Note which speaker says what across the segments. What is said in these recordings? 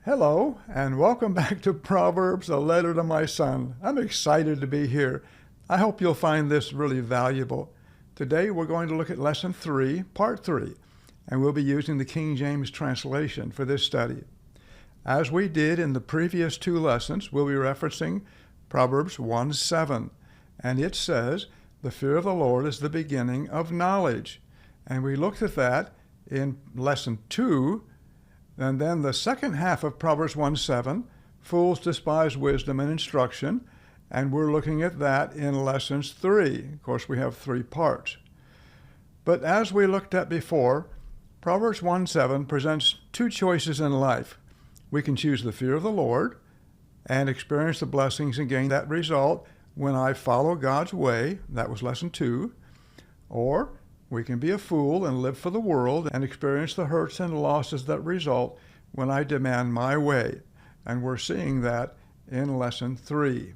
Speaker 1: Hello, and welcome back to Proverbs, a letter to my son. I'm excited to be here. I hope you'll find this really valuable. Today we're going to look at Lesson 3, Part 3, and we'll be using the King James translation for this study. As we did in the previous two lessons, we'll be referencing Proverbs 1:7, and it says, "The fear of the Lord is the beginning of knowledge." And we looked at that in Lesson 2. And then the second half of Proverbs 1:7, fools despise wisdom and instruction, and we're looking at that in Lessons 3. Of course, we have 3 parts. But as we looked at before, Proverbs 1:7 presents 2 choices in life. We can choose the fear of the Lord and experience the blessings and gain that result when I follow God's way. That was Lesson 2. Or we can be a fool and live for the world and experience the hurts and losses that result when I demand my way. And we're seeing that in Lesson 3.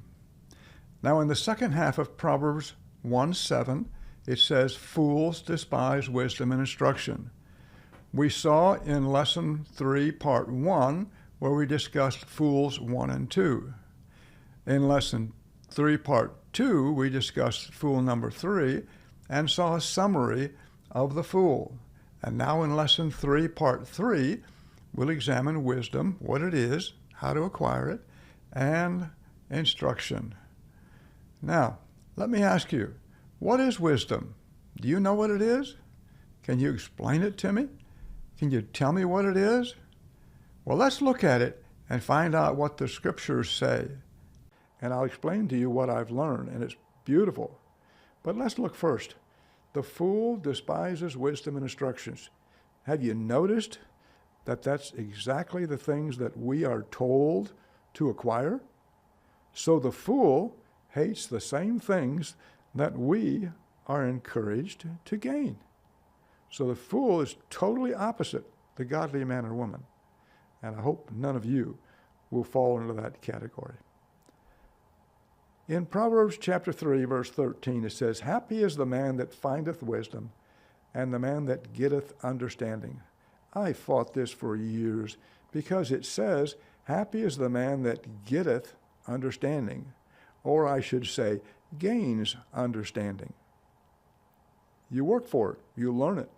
Speaker 1: Now, in the second half of Proverbs 1:7, it says, "Fools despise wisdom and instruction." We saw in Lesson 3, Part 1, where we discussed Fools 1 and 2. In Lesson 3, Part 2, we discussed Fool number 3, and saw a summary of the fool. And now in Lesson 3, Part 3, we'll examine wisdom, what it is, how to acquire it, and instruction. Now, let me ask you, what is wisdom? Do you know what it is? Can you explain it to me? Can you tell me what it is? Well, let's look at it and find out what the scriptures say. And I'll explain to you what I've learned, and it's beautiful. But let's look first. The fool despises wisdom and instructions. Have you noticed that that's exactly the things that we are told to acquire? So the fool hates the same things that we are encouraged to gain. So the fool is totally opposite the godly man or woman. And I hope none of you will fall into that category. In Proverbs chapter 3, verse 13, it says, "Happy is the man that findeth wisdom, and the man that getteth understanding." I fought this for years because it says, "Happy is the man that getteth understanding," or I should say, gains understanding. You work for it, you learn it.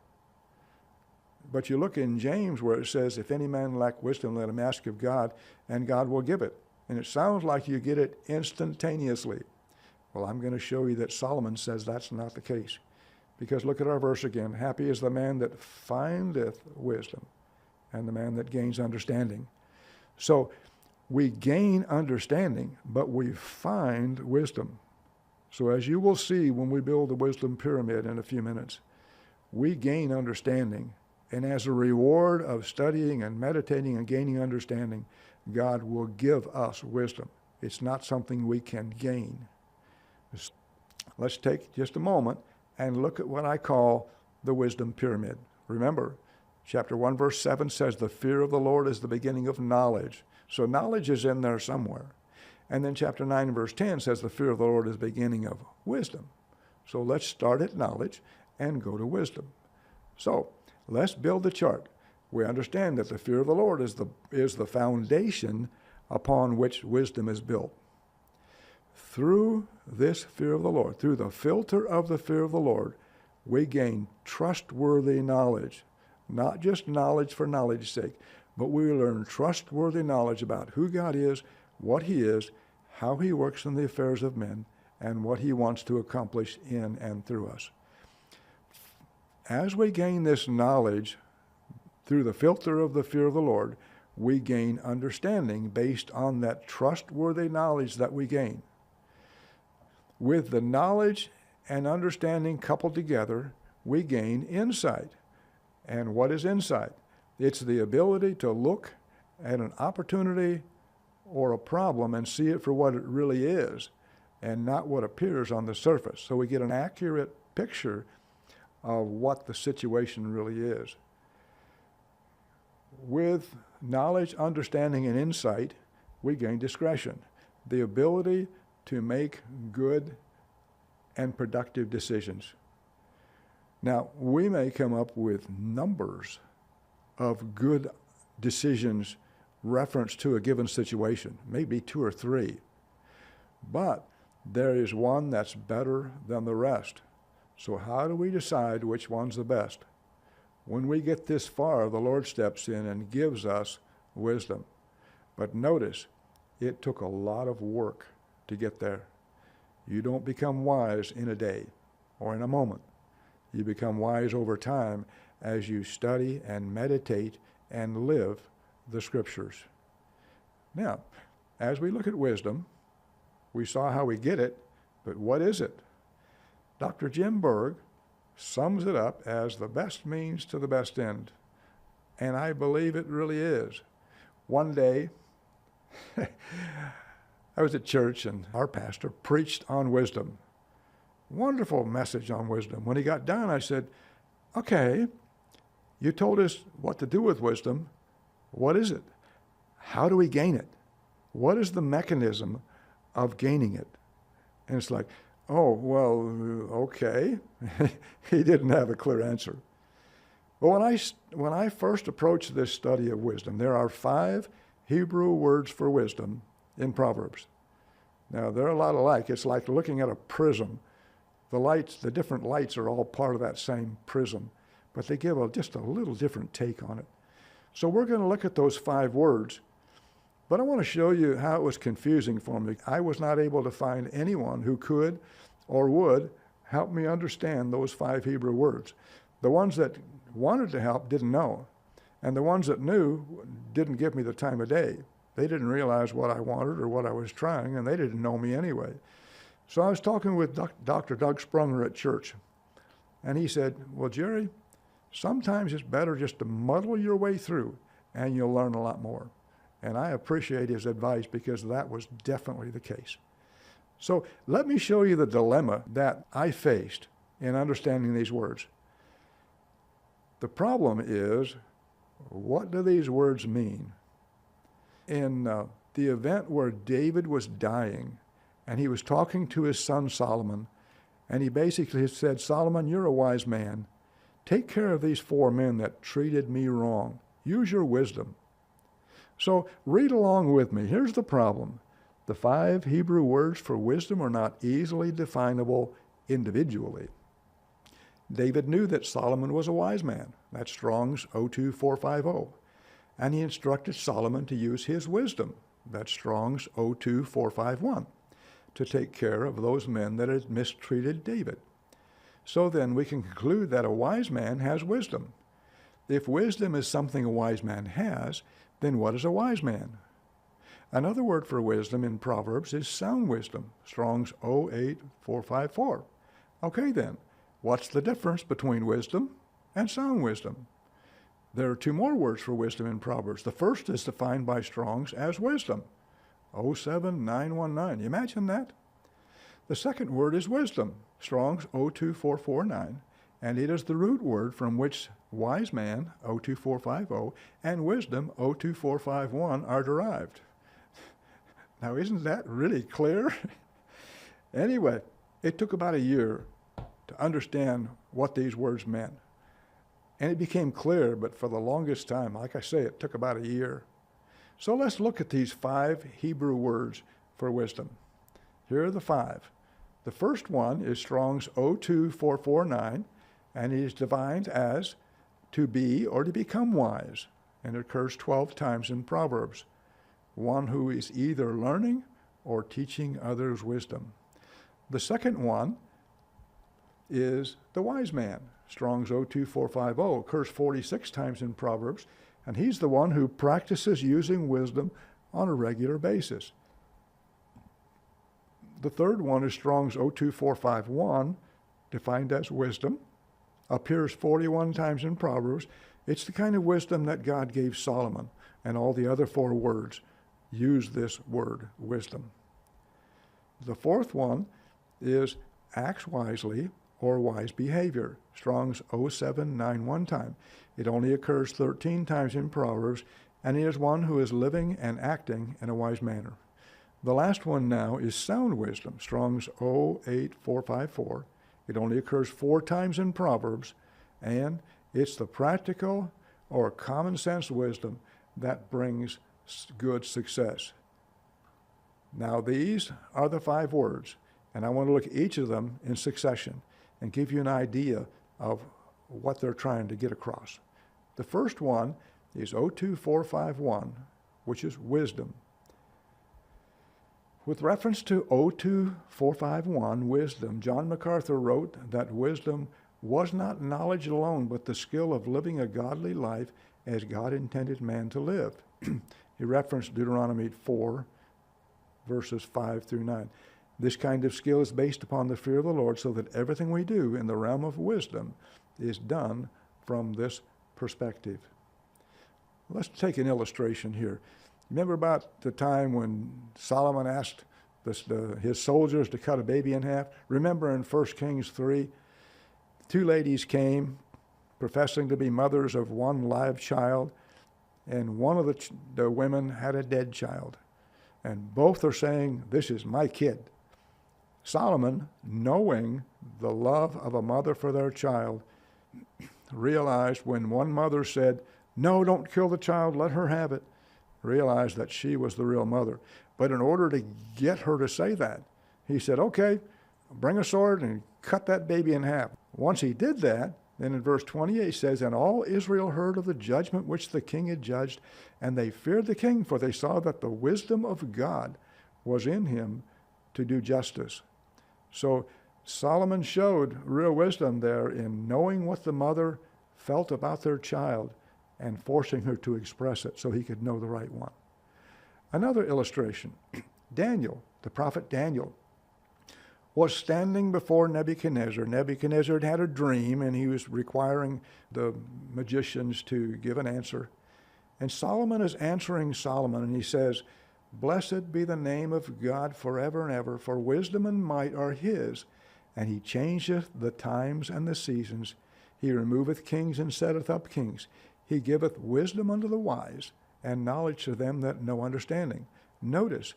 Speaker 1: But you look in James where it says, "If any man lack wisdom, let him ask of God, and God will give it." And it sounds like you get it instantaneously. Well, I'm going to show you that Solomon says that's not the case. Because look at our verse again. "Happy is the man that findeth wisdom, and the man that gains understanding." So we gain understanding, but we find wisdom. So as you will see when we build the wisdom pyramid in a few minutes, we gain understanding. And as a reward of studying and meditating and gaining understanding, God will give us wisdom. It's not something we can gain. Let's take just a moment and look at what I call the wisdom pyramid. Remember, chapter 1, verse 7 says, "The fear of the Lord is the beginning of knowledge." So knowledge is in there somewhere. And then chapter 9, verse 10 says, "The fear of the Lord is the beginning of wisdom." So let's start at knowledge and go to wisdom. So let's build the chart. We understand that the fear of the Lord is the foundation upon which wisdom is built. Through this fear of the Lord, through the filter of the fear of the Lord, we gain trustworthy knowledge. Not just knowledge for knowledge's sake, but we learn trustworthy knowledge about who God is, what He is, how He works in the affairs of men, and what He wants to accomplish in and through us. As we gain this knowledge through the filter of the fear of the Lord, we gain understanding based on that trustworthy knowledge that we gain. With the knowledge and understanding coupled together, we gain insight. And what is insight? It's the ability to look at an opportunity or a problem and see it for what it really is and not what appears on the surface. So we get an accurate picture of what the situation really is. With knowledge, understanding, and insight, we gain discretion, the ability to make good and productive decisions. Now, we may come up with numbers of good decisions reference to a given situation, maybe 2 or 3. But there is one that's better than the rest. So how do we decide which one's the best? When we get this far, the Lord steps in and gives us wisdom. But notice, it took a lot of work to get there. You don't become wise in a day or in a moment. You become wise over time as you study and meditate and live the Scriptures. Now, as we look at wisdom, we saw how we get it, but what is it? Dr. Jim Berg sums it up as the best means to the best end. And I believe it really is. One day, I was at church and our pastor preached on wisdom. Wonderful message on wisdom. When he got done, I said, okay, you told us what to do with wisdom. What is it? How do we gain it? What is the mechanism of gaining it? And it's like, oh, well, okay. He didn't have a clear answer. But when I first approached this study of wisdom, there are 5 Hebrew words for wisdom in Proverbs. Now, they're a lot alike. It's like looking at a prism. The different lights are all part of that same prism, but they give just a little different take on it. So we're going to look at those 5 words, but I want to show you how it was confusing for me. I was not able to find anyone who could or would help me understand those 5 Hebrew words. The ones that wanted to help didn't know, and the ones that knew didn't give me the time of day. They didn't realize what I wanted or what I was trying, and they didn't know me anyway. So I was talking with Dr. Doug Sprunger at church, and he said, well, Jerry, sometimes it's better just to muddle your way through, and you'll learn a lot more. And I appreciate his advice because that was definitely the case. So let me show you the dilemma that I faced in understanding these words. The problem is, what do these words mean? In the event where David was dying, and he was talking to his son Solomon, and he basically said, Solomon, you're a wise man. Take care of these 4 men that treated me wrong. Use your wisdom. So read along with me. Here's the problem. The 5 Hebrew words for wisdom are not easily definable individually. David knew that Solomon was a wise man. That's Strong's 02450. And he instructed Solomon to use his wisdom. That's Strong's 02451, to take care of those men that had mistreated David. So then we can conclude that a wise man has wisdom. If wisdom is something a wise man has, then what is a wise man? Another word for wisdom in Proverbs is sound wisdom, Strong's 08454. Okay then, what's the difference between wisdom and sound wisdom? There are 2 more words for wisdom in Proverbs. The first is defined by Strong's as wisdom, 07919. You imagine that? The second word is wisdom, Strong's 02449, and it is the root word from which wise man, 02450, and wisdom, 02451, are derived. Now, isn't that really clear? Anyway, it took about a year to understand what these words meant. And it became clear, but for the longest time, like I say, it took about a year. So let's look at these 5 Hebrew words for wisdom. Here are the 5. The first one is Strong's 02449, and it is defined as to be or to become wise, and it occurs 12 times in Proverbs. One who is either learning or teaching others wisdom. The second one is the wise man. Strong's 02450 occurs 46 times in Proverbs, and he's the one who practices using wisdom on a regular basis. The third one is Strong's 02451, defined as wisdom, appears 41 times in Proverbs. It's the kind of wisdom that God gave Solomon, and all the other 4 words use this word, wisdom. The fourth one is acts wisely or wise behavior, Strong's 0791 time. It only occurs 13 times in Proverbs, and he is one who is living and acting in a wise manner. The last one now is sound wisdom, Strong's 08454. It only occurs 4 times in Proverbs, and it's the practical or common sense wisdom that brings good success. Now these are the 5 words, and I want to look at each of them in succession and give you an idea of what they're trying to get across. The first one is 02451, which is wisdom. With reference to 02451, wisdom, John MacArthur wrote that wisdom was not knowledge alone, but the skill of living a godly life as God intended man to live. He referenced Deuteronomy 4, verses 5 through 9. This kind of skill is based upon the fear of the Lord, so that everything we do in the realm of wisdom is done from this perspective. Let's take an illustration here. Remember about the time when Solomon asked his soldiers to cut a baby in half? Remember in 1 Kings 3, 2 ladies came professing to be mothers of one live child, and one of the women had a dead child. And both are saying, "This is my kid." Solomon, knowing the love of a mother for their child, realized when one mother said, "No, don't kill the child, let her have it," realized that she was the real mother. But in order to get her to say that, he said, "Okay, bring a sword and cut that baby in half." Once he did that, then in verse 28 says, "And all Israel heard of the judgment which the king had judged, and they feared the king, for they saw that the wisdom of God was in him to do justice." So Solomon showed real wisdom there in knowing what the mother felt about their child and forcing her to express it so he could know the right one. Another illustration, Daniel, the prophet Daniel, was standing before Nebuchadnezzar. Nebuchadnezzar had had a dream, and he was requiring the magicians to give an answer. And Solomon is answering Solomon, and he says, "Blessed be the name of God forever and ever, for wisdom and might are his. And he changeth the times and the seasons. He removeth kings and setteth up kings. He giveth wisdom unto the wise, and knowledge to them that know understanding." Notice,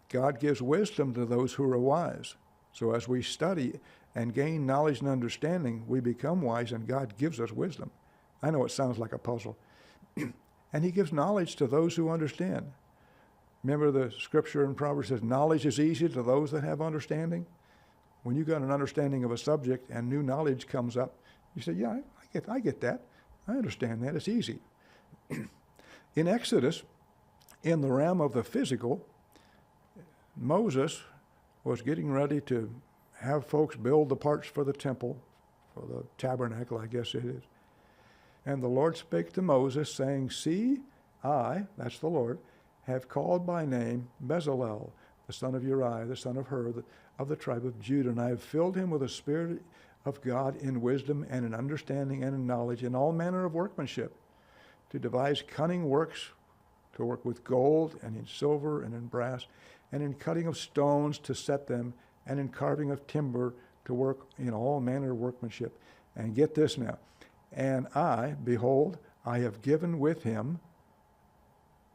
Speaker 1: God gives wisdom to those who are wise. So as we study and gain knowledge and understanding, we become wise, and God gives us wisdom. I know it sounds like a puzzle. And he gives knowledge to those who understand. Remember the scripture in Proverbs says, knowledge is easy to those that have understanding. When you got an understanding of a subject and new knowledge comes up, you say, "Yeah, I get that. I understand that. It's easy." In Exodus, in the realm of the physical, Moses was getting ready to have folks build the parts for the temple, for the tabernacle, I guess it is. And the Lord spake to Moses, saying, "See, I," that's the Lord, "have called by name Bezalel, the son of Uriah, the son of Hur, of the tribe of Judah, and I have filled him with the Spirit of God in wisdom and in understanding and in knowledge, in all manner of workmanship, to devise cunning works, to work with gold and in silver and in brass, and in cutting of stones to set them, and in carving of timber to work in all manner of workmanship." And get this now. "And I, behold, I have given with him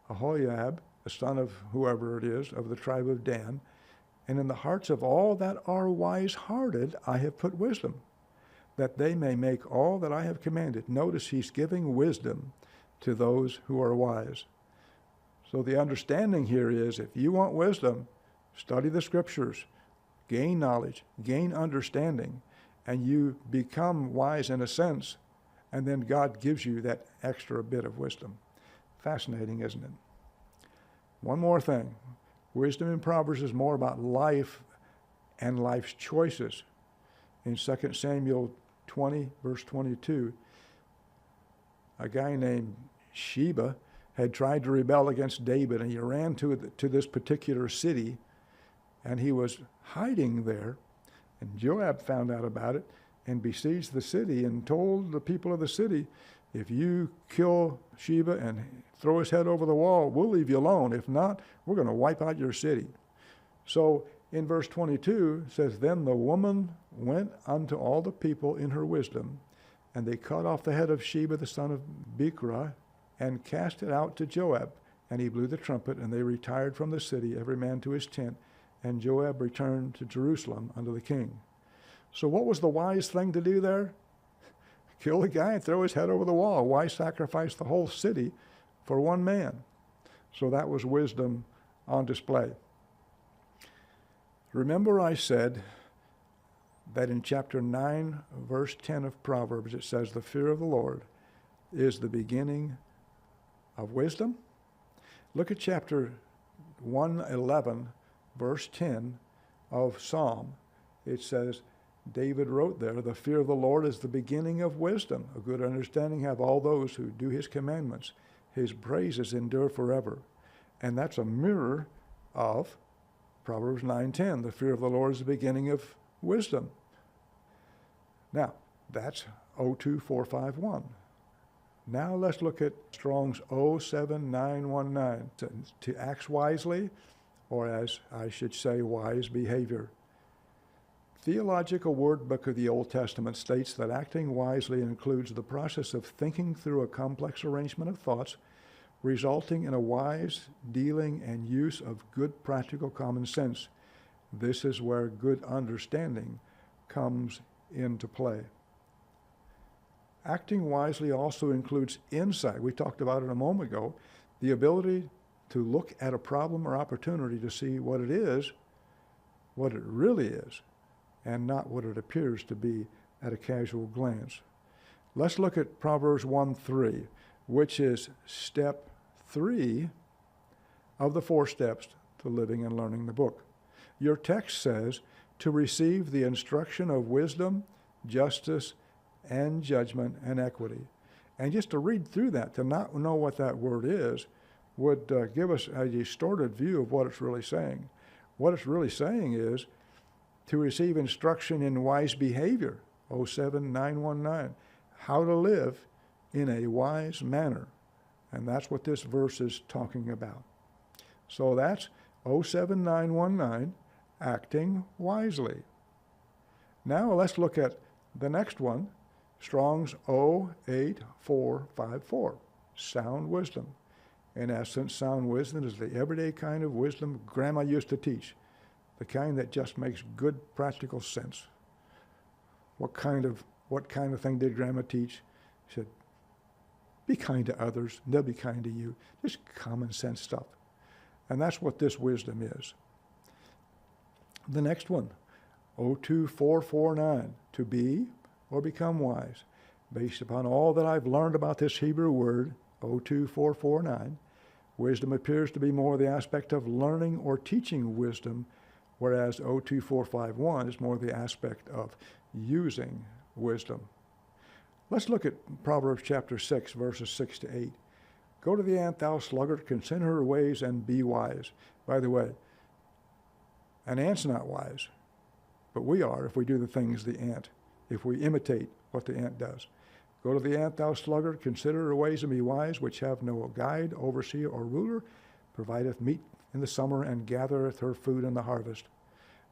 Speaker 1: Ahoiab, the son of whoever it is, of the tribe of Dan, and in the hearts of all that are wise-hearted I have put wisdom, that they may make all that I have commanded." Notice he's giving wisdom to those who are wise. So the understanding here is, if you want wisdom, study the scriptures, gain knowledge, gain understanding, and you become wise in a sense, and then God gives you that extra bit of wisdom. Fascinating, isn't it? One more thing. Wisdom in Proverbs is more about life and life's choices. In 2 Samuel 20, verse 22, a guy named Sheba had tried to rebel against David, and he ran to this particular city, and he was hiding there. And Joab found out about it and besieged the city and told the people of the city, "If you kill Sheba and throw his head over the wall, we'll leave you alone. If not, we're going to wipe out your city." So in verse 22 it says, "Then the woman went unto all the people in her wisdom, and they cut off the head of Sheba the son of Bichri, and cast it out to Joab. And he blew the trumpet, and they retired from the city, every man to his tent. And Joab returned to Jerusalem unto the king." So what was the wise thing to do there? Kill the guy and throw his head over the wall. Why sacrifice the whole city for one man? So that was wisdom on display. Remember I said that in chapter 9, verse 10 of Proverbs, it says, the fear of the Lord is the beginning of wisdom? Look at chapter 111, verse 10 of Psalm. It says, David wrote there, the fear of the Lord is the beginning of wisdom. A good understanding have all those who do his commandments. His praises endure forever. And that's a mirror of Proverbs 9:10. The fear of the Lord is the beginning of wisdom. Now, that's 02451. Now let's look at Strong's 07919. To act wisely, or as I should say, wise behavior. Theological Word Book of the Old Testament states that acting wisely includes the process of thinking through a complex arrangement of thoughts, resulting in a wise dealing and use of good practical common sense. This is where good understanding comes into play. Acting wisely also includes insight. We talked about it a moment ago. The ability to look at a problem or opportunity to see what it is, what it really is, and not what it appears to be at a casual glance. Let's look at Proverbs 1:3, which is step 3 of the 4 steps to living and learning the book. Your text says to receive the instruction of wisdom, justice, and judgment and equity. And just to read through that, to not know what that word is, would give us a distorted view of what it's really saying. What it's really saying is to receive instruction in wise behavior, 07919, how to live in a wise manner. And that's what this verse is talking about. So that's 07919, acting wisely. Now let's look at the next one, Strong's 08454, sound wisdom. In essence, sound wisdom is the everyday kind of wisdom Grandma used to teach, the kind that just makes good practical sense. What kind of thing did Grandma teach? She said, be kind to others, and they'll be kind to you. Just common sense stuff. And that's what this wisdom is. The next one, 02449, to be or become wise. Based upon all that I've learned about this Hebrew word, 02449, wisdom appears to be more the aspect of learning or teaching wisdom, whereas 02451 is more the aspect of using wisdom. Let's look at Proverbs chapter 6, verses 6 to 8. Go to the ant, thou sluggard, consider her ways and be wise. By the way, an ant's not wise, but we are if we do the things the ant, if we imitate what the ant does. Go to the ant, thou sluggard, consider her ways and be wise, which have no guide, overseer, or ruler, provideth meat in the summer and gathereth her food in the harvest.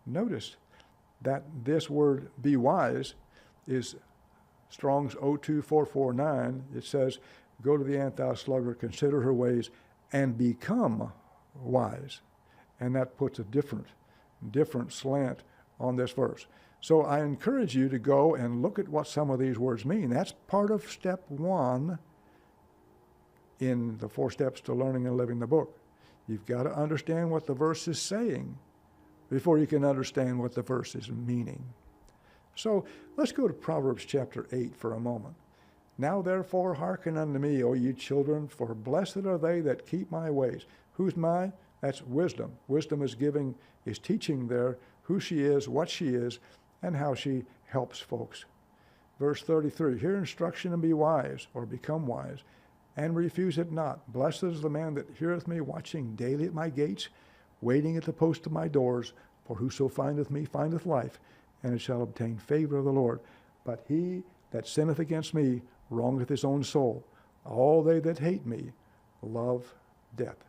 Speaker 1: Notice that this word be wise is Strong's 02449. It says, go to the ant, thou sluggard, consider her ways and become wise. And that puts a different slant on this verse. So I encourage you to go and look at what some of these words mean. That's part of step 1 in the 4 steps to learning and living the book. You've got to understand what the verse is saying before you can understand what the verse is meaning. So let's go to Proverbs chapter 8 for a moment. Now therefore hearken unto me, O ye children, for blessed are they that keep my ways. Who's my? That's wisdom. Wisdom is teaching there who she is, what she is, and how she helps folks. Verse 33, hear instruction and be wise, or become wise, and refuse it not. Blessed is the man that heareth me, watching daily at my gates, waiting at the post of my doors. For whoso findeth me findeth life, and it shall obtain favor of the Lord. But he that sinneth against me wrongeth his own soul. All they that hate me love death.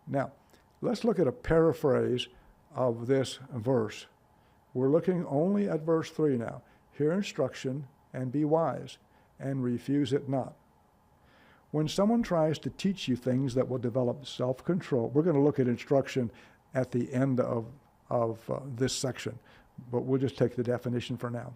Speaker 1: Now, let's look at a paraphrase of this verse. We're looking only at verse 3 now. Hear instruction and be wise, and refuse it not. When someone tries to teach you things that will develop self-control, we're going to look at instruction at the end of this section, but we'll just take the definition for now.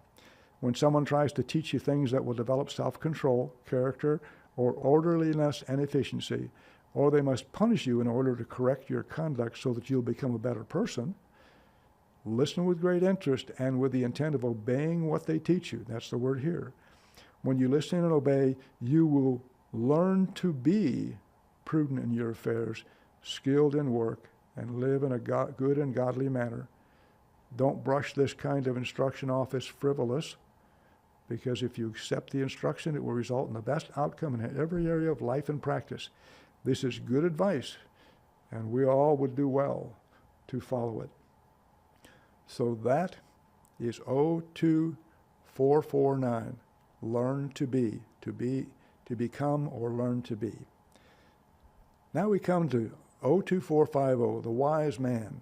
Speaker 1: When someone tries to teach you things that will develop self-control, character, or orderliness and efficiency, or they must punish you in order to correct your conduct so that you'll become a better person. Listen with great interest and with the intent of obeying what they teach you. That's the word here. When you listen and obey, you will learn to be prudent in your affairs, skilled in work, and live in a good and godly manner. Don't brush this kind of instruction off as frivolous, because if you accept the instruction, it will result in the best outcome in every area of life and practice. This is good advice, and we all would do well to follow it. So that is 02449. Learn to be, to become or learn to be. Now we come to 02450, the wise man.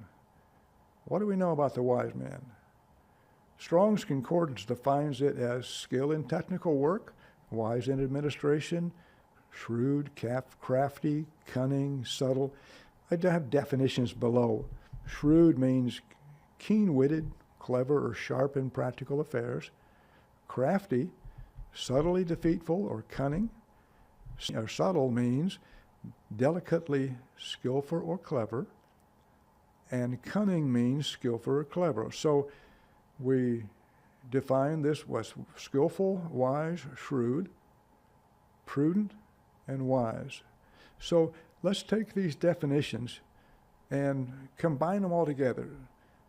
Speaker 1: What do we know about the wise man? Strong's Concordance defines it as skill in technical work, wise in administration, shrewd, crafty, cunning, subtle. I have definitions below. Shrewd means keen-witted, clever, or sharp in practical affairs. Crafty, subtly deceitful or cunning. Or subtle means delicately skillful or clever. And cunning means skillful or clever. So we define this was skillful, wise, shrewd, prudent, and wise. So let's take these definitions and combine them all together.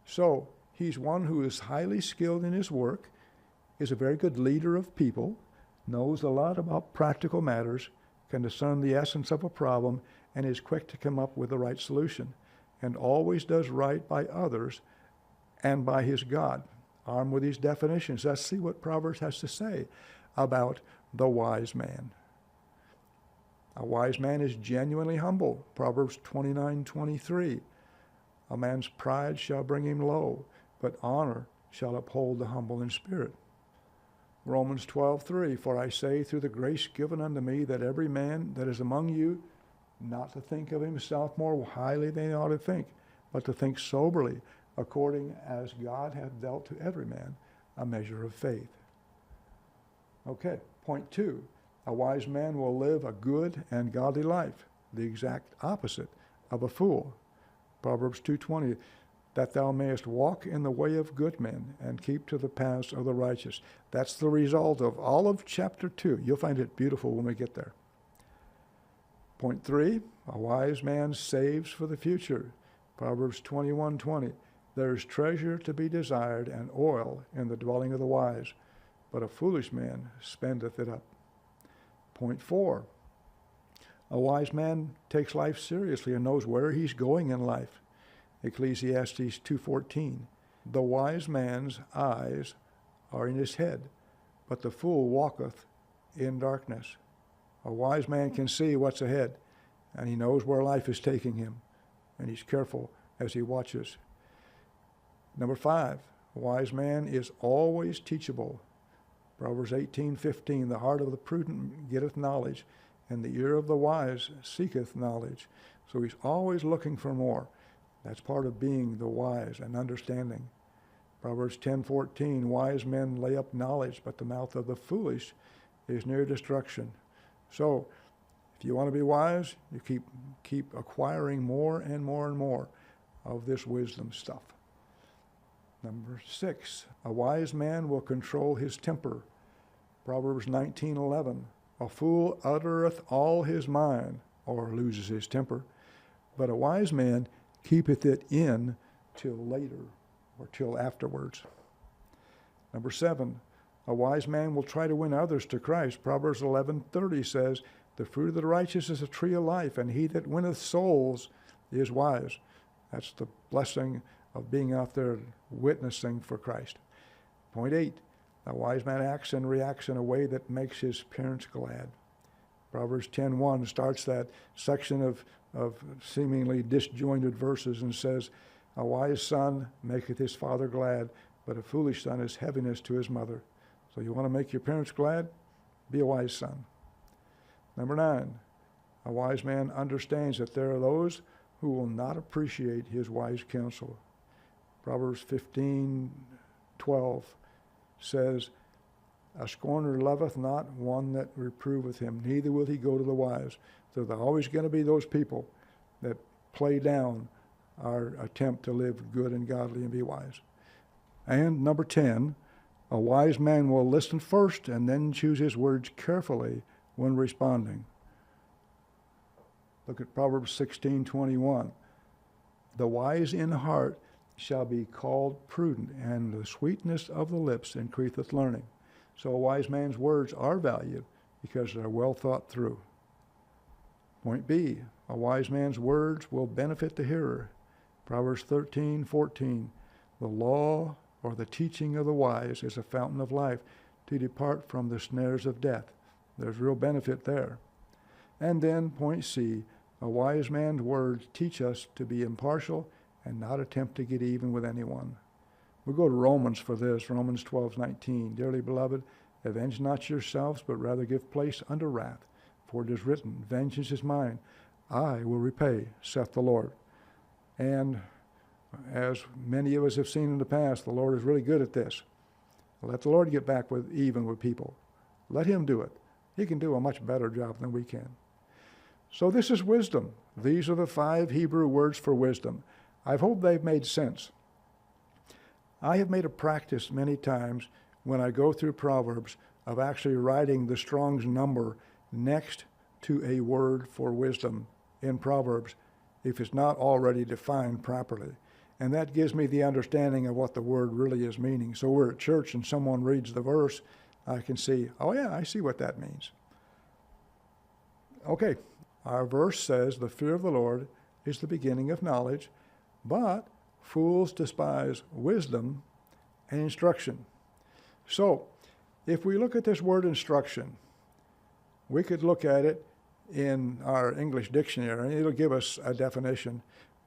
Speaker 1: So he's one who is highly skilled in his work, is a very good leader of people, knows a lot about practical matters, can discern the essence of a problem, and is quick to come up with the right solution, and always does right by others and by his God. Armed with these definitions, let's see what Proverbs has to say about the wise man. A wise man is genuinely humble. Proverbs 29:23. A man's pride shall bring him low, but honor shall uphold the humble in spirit. Romans 12:3. For I say through the grace given unto me that every man that is among you not to think of himself more highly than he ought to think, but to think soberly, according as God hath dealt to every man a measure of faith. Okay, point 2. A wise man will live a good and godly life, the exact opposite of a fool. Proverbs 2:20, that thou mayest walk in the way of good men and keep to the paths of the righteous. That's the result of all of chapter 2. You'll find it beautiful when we get there. Point 3, a wise man saves for the future. Proverbs 21:20, there is treasure to be desired and oil in the dwelling of the wise, but a foolish man spendeth it up. Point 4, a wise man takes life seriously and knows where he's going in life. Ecclesiastes 2:14, the wise man's eyes are in his head, but the fool walketh in darkness. A wise man can see what's ahead, and he knows where life is taking him, and he's careful as he watches. Number 5, a wise man is always teachable. Proverbs 18:15, the heart of the prudent getteth knowledge, and the ear of the wise seeketh knowledge. So he's always looking for more. That's part of being the wise and understanding. Proverbs 10:14, wise men lay up knowledge, but the mouth of the foolish is near destruction. So if you want to be wise, you keep acquiring more and more and more of this wisdom stuff. Number 6, a wise man will control his temper. Proverbs 19:11, a fool uttereth all his mind, or loses his temper, but a wise man keepeth it in till later, or till afterwards. Number 7, a wise man will try to win others to Christ. Proverbs 11:30 says, the fruit of the righteous is a tree of life, and he that winneth souls is wise. That's the blessing of being out there witnessing for Christ. Point 8, a wise man acts and reacts in a way that makes his parents glad. Proverbs 10:1 starts that section of seemingly disjointed verses and says, a wise son maketh his father glad, but a foolish son is heaviness to his mother. So you want to make your parents glad? Be a wise son. Number 9, a wise man understands that there are those who will not appreciate his wise counsel. Proverbs 15:12 says, a scorner loveth not one that reproveth him, neither will he go to the wise. There's always going to be those people that play down our attempt to live good and godly and be wise. And number 10, a wise man will listen first and then choose his words carefully when responding. Look at Proverbs 16:21. The wise in heart shall be called prudent, and the sweetness of the lips increaseth learning. So a wise man's words are valued because they're well thought through. Point B, a wise man's words will benefit the hearer. Proverbs 13:14. The law or the teaching of the wise is a fountain of life, to depart from the snares of death. There's real benefit there. And then point C, a wise man's words teach us to be impartial and not attempt to get even with anyone. We'll go to Romans for this, Romans 12:19. Dearly beloved, avenge not yourselves, but rather give place unto wrath. For it is written, vengeance is mine, I will repay, saith the Lord. And as many of us have seen in the past, the Lord is really good at this. Let the Lord get back even with people. Let him do it. He can do a much better job than we can. So this is wisdom. These are the 5 Hebrew words for wisdom. I hope they've made sense. I have made a practice many times when I go through Proverbs of actually writing the Strong's number next to a word for wisdom in Proverbs if it's not already defined properly. And that gives me the understanding of what the word really is meaning. So we're at church and someone reads the verse, I can see, oh yeah, I see what that means. Okay, our verse says, the fear of the Lord is the beginning of knowledge, but fools despise wisdom and instruction. So, if we look at this word instruction, we could look at it in our English dictionary, and it'll give us a definition.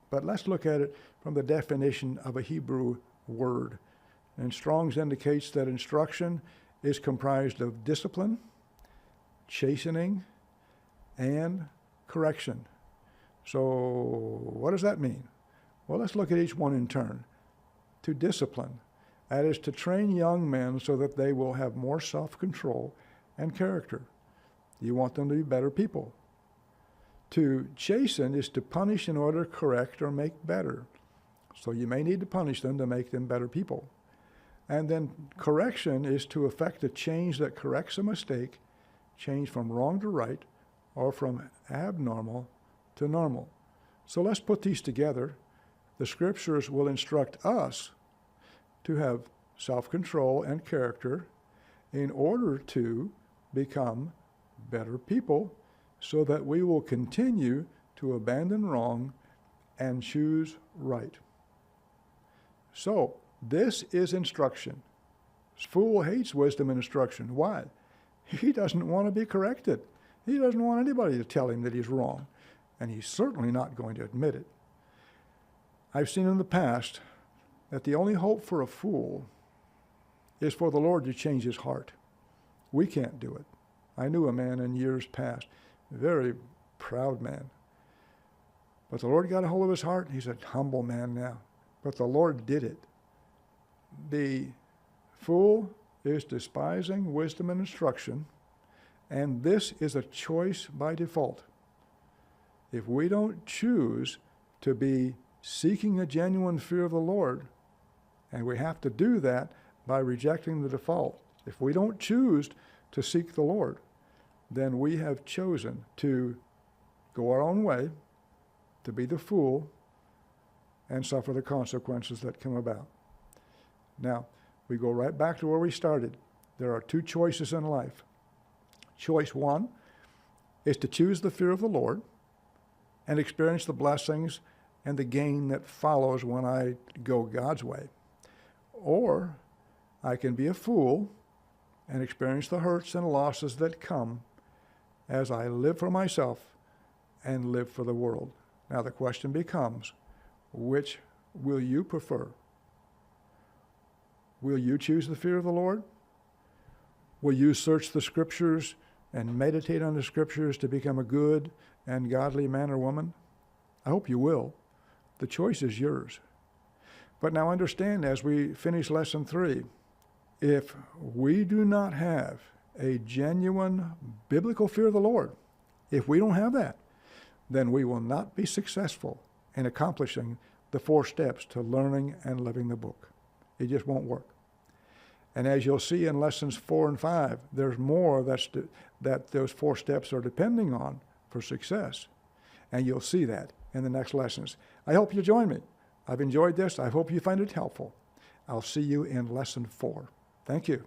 Speaker 1: But let's look at it from the definition of a Hebrew word. And Strong's indicates that instruction is comprised of discipline, chastening, and correction. So what does that mean? Well, let's look at each one in turn. To discipline, that is to train young men so that they will have more self-control and character. You want them to be better people. To chasten is to punish in order to correct or make better. So you may need to punish them to make them better people. And then correction is to effect a change that corrects a mistake, change from wrong to right, or from abnormal to normal. So let's put these together. The scriptures will instruct us to have self-control and character in order to become better people, so that we will continue to abandon wrong and choose right. So, this is instruction. Fool hates wisdom and instruction. Why? He doesn't want to be corrected. He doesn't want anybody to tell him that he's wrong, and he's certainly not going to admit it. I've seen in the past that the only hope for a fool is for the Lord to change his heart. We can't do it. I knew a man in years past, a very proud man. But the Lord got a hold of his heart. He's a humble man now. But the Lord did it. The fool is despising wisdom and instruction, and this is a choice by default. If we don't choose to be seeking a genuine fear of the Lord, and we have to do that by rejecting the default. If we don't choose to seek the Lord, then we have chosen to go our own way, to be the fool, and suffer the consequences that come about. Now, we go right back to where we started. There are 2 choices in life. Choice 1 is to choose the fear of the Lord and experience the blessings and the gain that follows when I go God's way. Or I can be a fool and experience the hurts and losses that come as I live for myself and live for the world. Now the question becomes, which will you prefer? Will you choose the fear of the Lord? Will you search the Scriptures and meditate on the Scriptures to become a good and godly man or woman? I hope you will. The choice is yours. But now understand, as we finish Lesson 3, if we do not have a genuine biblical fear of the Lord, If we don't have that, then we will not be successful in accomplishing the 4 steps to learning and living the book. It just won't work. And as you'll see in lessons 4 and 5, there's more that those 4 steps are depending on for success. And you'll see that in the next lessons. I hope you join me. I've enjoyed this. I hope you find it helpful. I'll see you in lesson 4. Thank you.